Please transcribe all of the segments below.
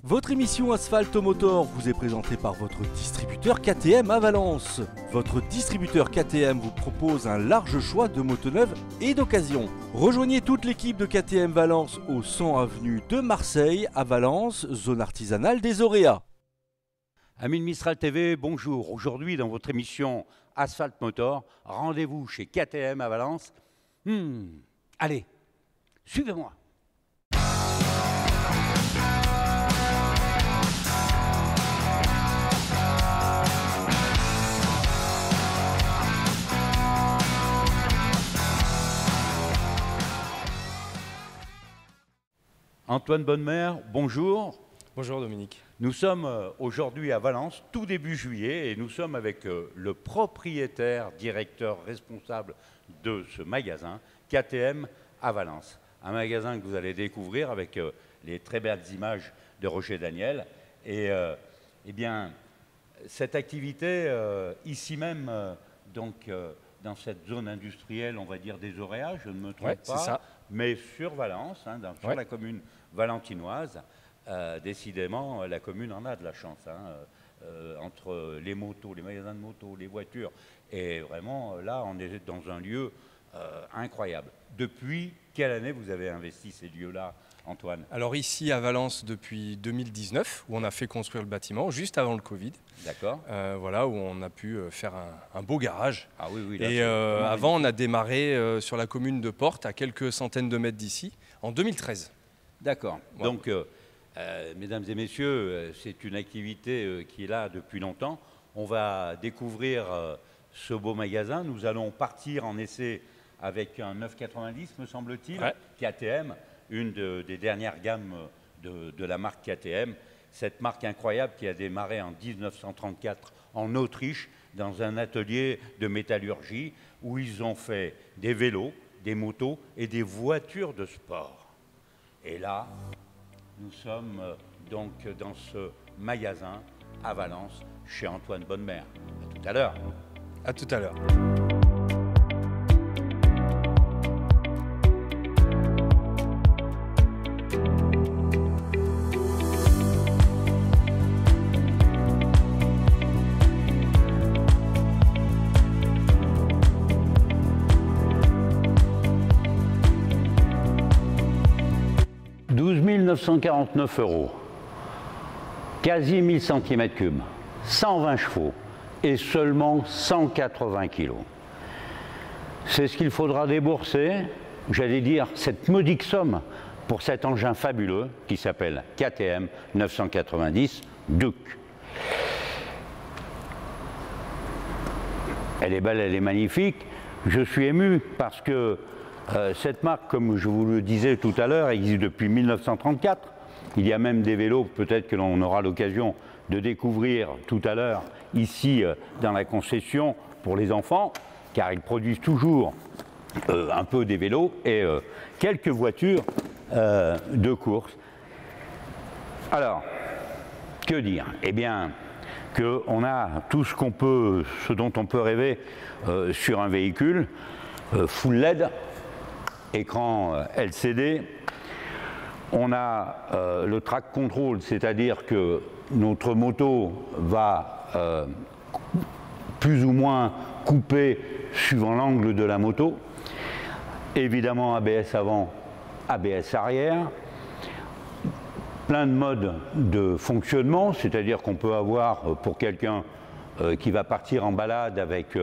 Votre émission Asphalte Motor vous est présentée par votre distributeur KTM à Valence. Votre distributeur KTM vous propose un large choix de motos neuves et d'occasion. Rejoignez toute l'équipe de KTM Valence au 100 avenue de Marseille à Valence, zone artisanale des Auréas. Amis de Mistral TV, bonjour. Aujourd'hui, dans votre émission Asphalte Motor, rendez-vous chez KTM à Valence. Allez, suivez-moi. Antoine Bonnemère, bonjour. Bonjour Dominique. Nous sommes aujourd'hui à Valence, tout début juillet, et nous sommes avec le propriétaire, directeur, responsable de ce magasin, KTM à Valence. Un magasin que vous allez découvrir avec les très belles images de Roger Daniel. Et eh bien, cette activité, ici même, dans cette zone industrielle, on va dire des Auréas, je ne me trompe pas, ça. Mais sur Valence, sur la commune valentinoise. Décidément, la commune en a de la chance, entre les motos, les magasins de motos, les voitures. Et vraiment, là, on est dans un lieu incroyable. Depuis quelle année vous avez investi ces lieux-là, Antoine? Alors ici à Valence depuis 2019, où on a fait construire le bâtiment, juste avant le Covid. D'accord. Voilà, où on a pu faire un beau garage. Ah oui, oui. Là, et avant, on a démarré sur la commune de Portes, à quelques centaines de mètres d'ici, en 2013. D'accord. Voilà. Donc, mesdames et messieurs, c'est une activité qui est là depuis longtemps. On va découvrir ce beau magasin. Nous allons partir en essai avec un 990, me semble-t-il, ouais. KTM, une des dernières gammes de la marque KTM. Cette marque incroyable qui a démarré en 1934 en Autriche, dans un atelier de métallurgie, où ils ont fait des vélos, des motos et des voitures de sport. Et là, nous sommes donc dans ce magasin à Valence, chez Antoine Bonnemère. À tout à l'heure. À tout à l'heure. « 12 949 €, quasi 1000 cm3, 120 chevaux et seulement 180 kg. C'est ce qu'il faudra débourser, j'allais dire, cette modique somme pour cet engin fabuleux qui s'appelle KTM 990 Duke. Elle est belle, elle est magnifique. Je suis ému parce que cette marque, comme je vous le disais tout à l'heure, existe depuis 1934. Il y a même des vélos, peut-être que l'on aura l'occasion de découvrir tout à l'heure, ici dans la concession pour les enfants, car ils produisent toujours un peu des vélos et quelques voitures de course. Alors, que dire? Eh bien, qu'on a tout ce dont on peut rêver sur un véhicule, full LED, écran LCD, on a le track control, c'est-à-dire que notre moto va plus ou moins couper suivant l'angle de la moto. Évidemment ABS avant, ABS arrière. Plein de modes de fonctionnement, c'est-à-dire qu'on peut avoir pour quelqu'un qui va partir en balade avec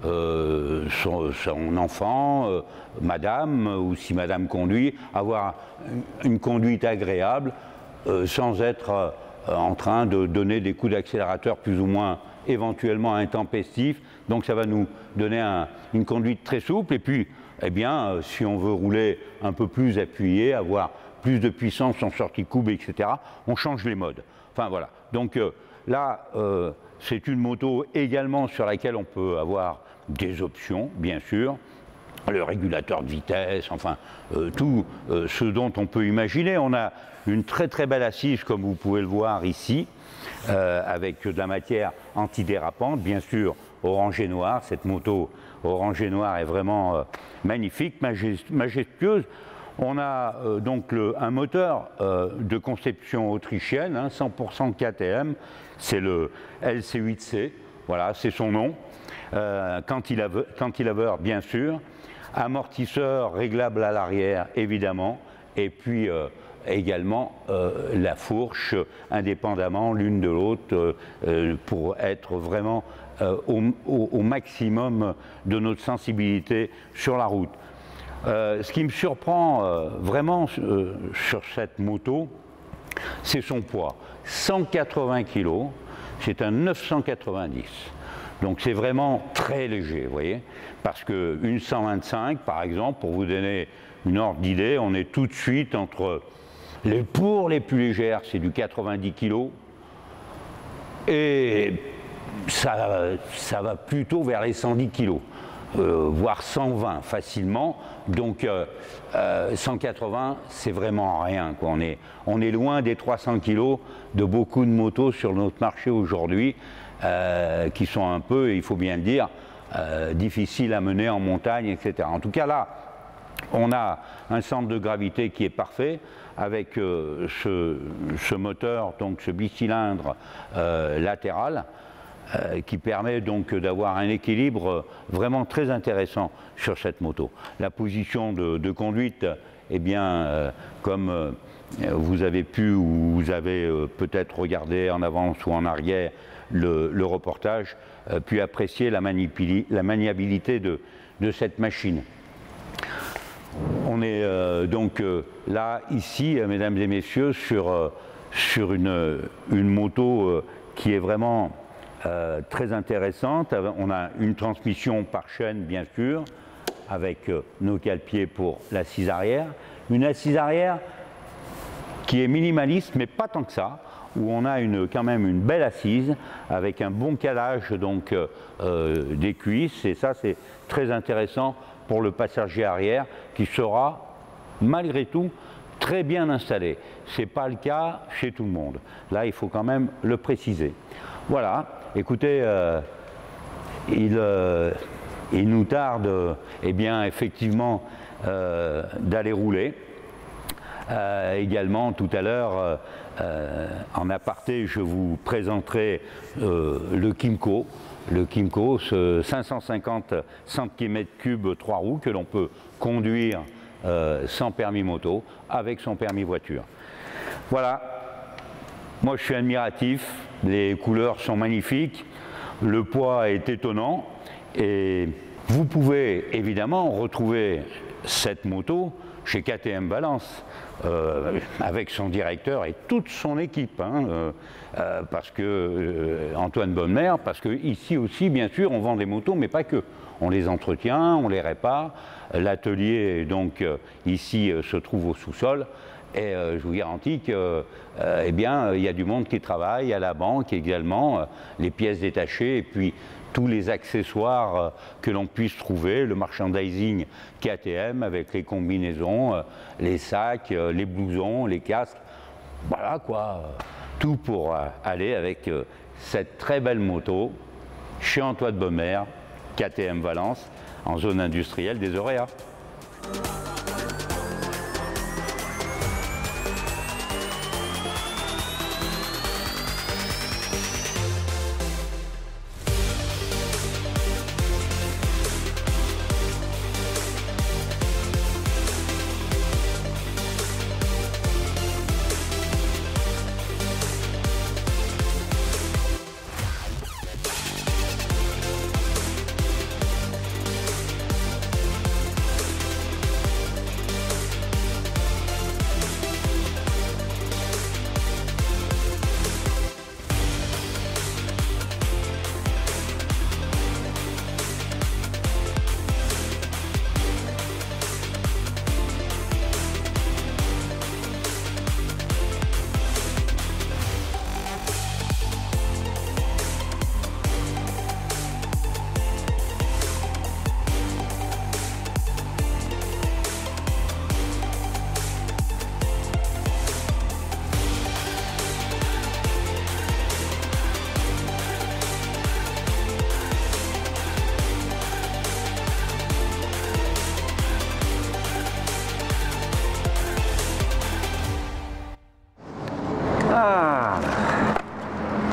son enfant, madame, ou si madame conduit, avoir une conduite agréable sans être en train de donner des coups d'accélérateur plus ou moins éventuellement intempestifs. Donc ça va nous donner une conduite très souple. Et puis, eh bien, si on veut rouler un peu plus appuyé, avoir plus de puissance en sortie courbe, etc., on change les modes. Enfin voilà. Donc là, c'est une moto également sur laquelle on peut avoir des options, bien sûr, le régulateur de vitesse, enfin tout ce dont on peut imaginer. On a une très très belle assise, comme vous pouvez le voir ici, avec de la matière antidérapante, bien sûr orange et noir. Cette moto orange et noir est vraiment magnifique, majestueuse. On a donc un moteur de conception autrichienne, hein, 100% KTM, c'est le LC8C, voilà, c'est son nom, cantilever bien sûr, amortisseur réglable à l'arrière évidemment, et puis également la fourche indépendamment l'une de l'autre pour être vraiment au maximum de notre sensibilité sur la route. Ce qui me surprend vraiment sur cette moto, c'est son poids. 180 kg, c'est un 990. Donc c'est vraiment très léger, vous voyez. Parce qu'une 125, par exemple, pour vous donner une ordre d'idée, on est tout de suite entre pour les plus légères, c'est du 90 kg. Et ça va plutôt vers les 110 kg. Voire 120 facilement, donc 180 c'est vraiment rien, quoi. On est loin des 300 kg de beaucoup de motos sur notre marché aujourd'hui qui sont un peu, il faut bien le dire, difficiles à mener en montagne, etc. En tout cas là, on a un centre de gravité qui est parfait avec ce moteur, donc ce bicylindre latéral, qui permet donc d'avoir un équilibre vraiment très intéressant sur cette moto. La position de conduite, eh bien, comme vous avez pu ou vous avez peut-être regardé en avance ou en arrière le reportage, puis apprécier la maniabilité de cette machine. On est donc là, ici, mesdames et messieurs, sur une moto qui est vraiment très intéressante. On a une transmission par chaîne, bien sûr, avec nos cale-pieds pour l'assise arrière. Une assise arrière qui est minimaliste, mais pas tant que ça, où on a quand même une belle assise, avec un bon calage donc, des cuisses, et ça c'est très intéressant pour le passager arrière, qui sera, malgré tout, très bien installé. Ce n'est pas le cas chez tout le monde. Là, il faut quand même le préciser. Voilà, écoutez, il nous tarde, eh bien, effectivement, d'aller rouler. Également, tout à l'heure, en aparté, je vous présenterai le Kymco. Le Kymco, ce 550 cm3 3 roues que l'on peut conduire sans permis moto, avec son permis voiture. Voilà, moi je suis admiratif, les couleurs sont magnifiques, le poids est étonnant et vous pouvez évidemment retrouver cette moto chez KTM Valence, avec son directeur et toute son équipe, hein, parce que Antoine Bonnemer, parce que ici aussi, bien sûr, on vend des motos, mais pas que. On les entretient, on les répare. L'atelier, donc, ici, se trouve au sous-sol. Et je vous garantis que, eh bien, il y a du monde qui travaille, à la banque également, les pièces détachées, et puis tous les accessoires que l'on puisse trouver, le merchandising KTM avec les combinaisons, les sacs, les blousons, les casques, voilà quoi, tout pour aller avec cette très belle moto chez Antoine Bonnemer, KTM Valence, en zone industrielle des Auréas.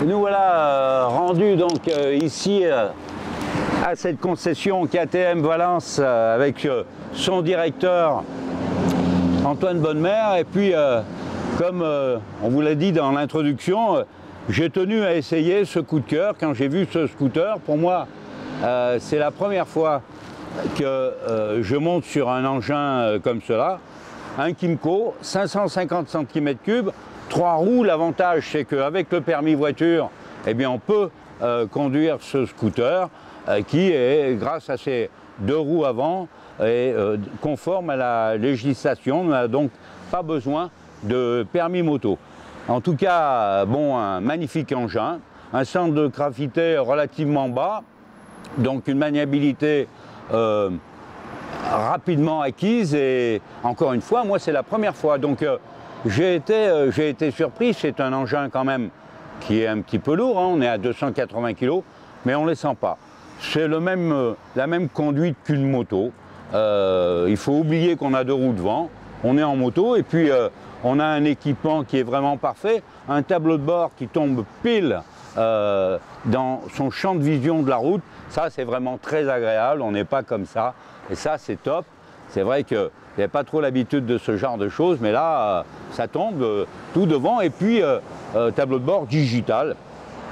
Et nous voilà rendus donc ici à cette concession KTM Valence avec son directeur Antoine Bonnemer. Et puis, comme on vous l'a dit dans l'introduction, j'ai tenu à essayer ce coup de cœur quand j'ai vu ce scooter. Pour moi, c'est la première fois que je monte sur un engin comme cela, un Kymco, 550 cm3, 3 roues. L'avantage, c'est qu'avec le permis voiture, eh bien, on peut conduire ce scooter qui est, grâce à ses 2 roues avant, est conforme à la législation. On n'a donc pas besoin de permis moto. En tout cas, bon, un magnifique engin, un centre de gravité relativement bas, donc une maniabilité rapidement acquise. Et encore une fois, moi, c'est la première fois. Donc, j'ai été surpris. C'est un engin quand même qui est un petit peu lourd, hein. On est à 280 kg, mais on ne les sent pas. C'est la même conduite qu'une moto. Il faut oublier qu'on a 2 roues devant, on est en moto, et puis on a un équipement qui est vraiment parfait, un tableau de bord qui tombe pile dans son champ de vision de la route. Ça, c'est vraiment très agréable, on n'est pas comme ça, et ça, c'est top. C'est vrai que il n'y a pas trop l'habitude de ce genre de choses, mais là, ça tombe tout devant, et puis tableau de bord digital,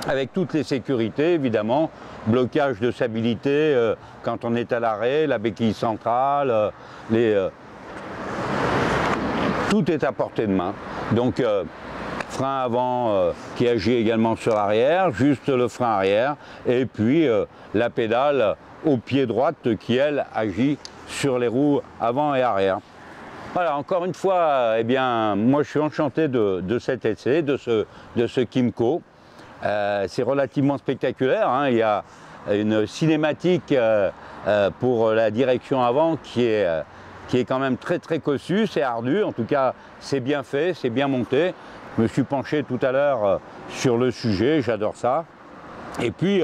avec toutes les sécurités, évidemment, blocage de stabilité quand on est à l'arrêt, la béquille centrale, tout est à portée de main. Donc, frein avant qui agit également sur l'arrière, juste le frein arrière, et puis la pédale au pied droite qui, elle, agit sur les roues avant et arrière. Voilà, encore une fois, eh bien, moi je suis enchanté de cet essai, de ce Kymco. C'est relativement spectaculaire, hein. Il y a une cinématique pour la direction avant qui est quand même très très cossue, c'est ardu, en tout cas c'est bien fait, c'est bien monté. Je me suis penché tout à l'heure sur le sujet, j'adore ça. Et puis,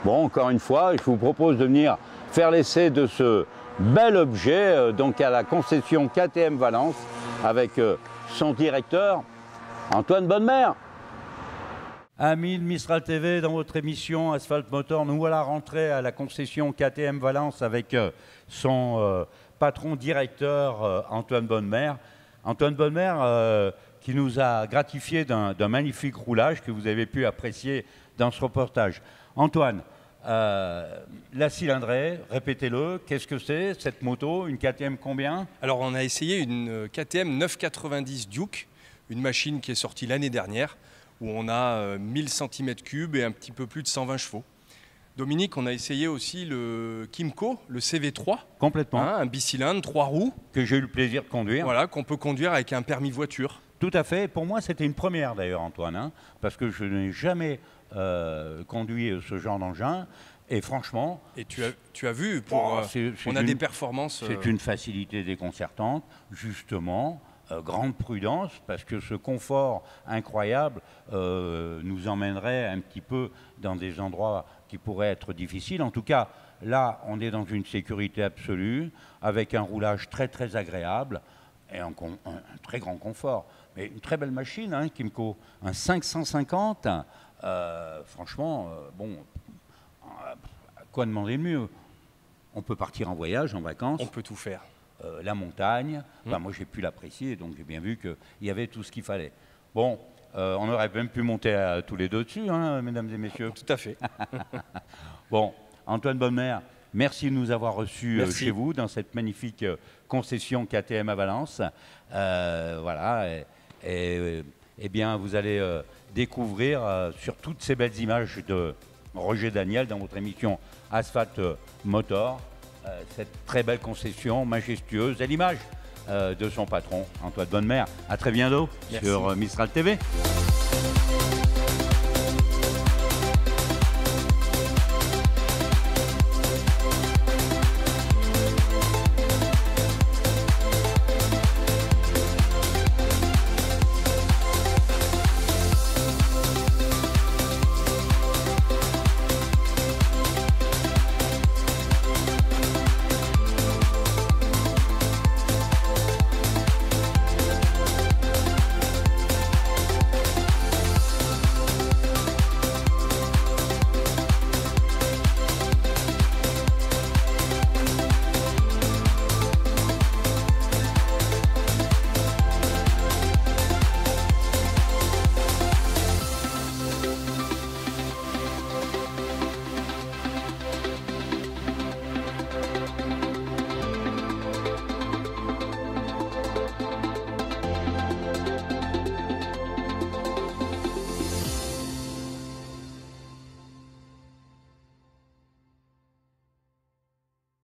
bon, encore une fois, je vous propose de venir faire l'essai de ce bel objet, donc à la concession KTM Valence, avec son directeur, Antoine Bonnemer. Amis de Mistral TV, dans votre émission Asphalt Motor, nous voilà rentrés à la concession KTM Valence avec son patron directeur Antoine Bonnemer. Antoine Bonnemer qui nous a gratifié d'un magnifique roulage que vous avez pu apprécier dans ce reportage. Antoine, la cylindrée, répétez-le, qu'est-ce que c'est cette moto, une KTM combien? Alors on a essayé une KTM 990 Duke, une machine qui est sortie l'année dernière, où on a 1000 cm3 et un petit peu plus de 120 chevaux. Dominique, on a essayé aussi le Kymco, le CV3. Complètement. Hein, un bicylindre, 3 roues. Que j'ai eu le plaisir de conduire. Voilà, qu'on peut conduire avec un permis voiture. Tout à fait. Pour moi, c'était une première d'ailleurs, Antoine, hein, parce que je n'ai jamais conduit ce genre d'engin. Et franchement... Et tu as vu, on a des performances... C'est une facilité déconcertante, justement. Grande prudence, parce que ce confort incroyable nous emmènerait un petit peu dans des endroits qui pourraient être difficiles. En tout cas, là, on est dans une sécurité absolue, avec un roulage très très agréable et un très grand confort. Mais une très belle machine, hein, Kymco, un 550, franchement, bon, quoi demander de mieux? On peut partir en voyage, en vacances. On peut tout faire. La montagne, ben moi j'ai pu l'apprécier, donc j'ai bien vu qu'il y avait tout ce qu'il fallait. Bon, on aurait même pu monter tous les deux dessus, hein, mesdames et messieurs. Tout à fait. Bon, Antoine Bonnemer, merci de nous avoir reçus chez vous, dans cette magnifique concession KTM à Valence. Voilà, et bien vous allez découvrir sur toutes ces belles images de Roger Daniel dans votre émission Asphalt Motor, cette très belle concession majestueuse à l'image de son patron, Antoine Bonnemer. À très bientôt sur Mistral TV.